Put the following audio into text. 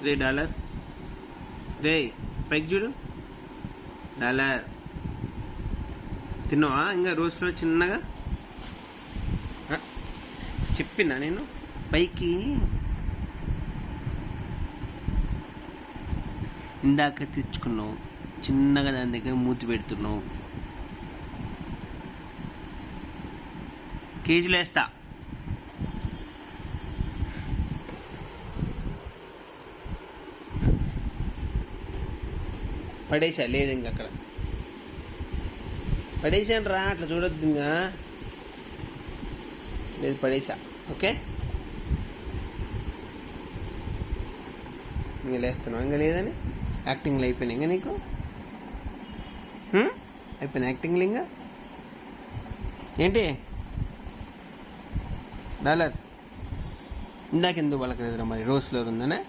రే dollar, రే పైకి చూడు dollar. తిన్నావా ఇంకా రోజ్ ఫ్లవర్ చిన్నగా? చెప్పినా నేను పైకి ఇందాక తెచ్చుకున్నావు, చిన్నగా దాని దగ్గర మూతి పెడుతున్నావు. కేజీలు వేస్తా. పడేసా, లేదు ఇంక అక్కడ పడేసాను రా, అట్లా చూడొద్దు ఇంకా. లేదు పడేసా, ఓకే. ఇంకా లేస్తున్నావు, ఇంకా లేదని యాక్టింగ్లు అయిపోయినాయి ఇంకా నీకు. అయిపోయినాయి యాక్టింగ్లు ఇంకా. ఏంటి డాలర్ ఇందాక ఎందుకు వాళ్ళకి లేదురా మరి? రోజ్ ఫ్లవర్ ఉందనే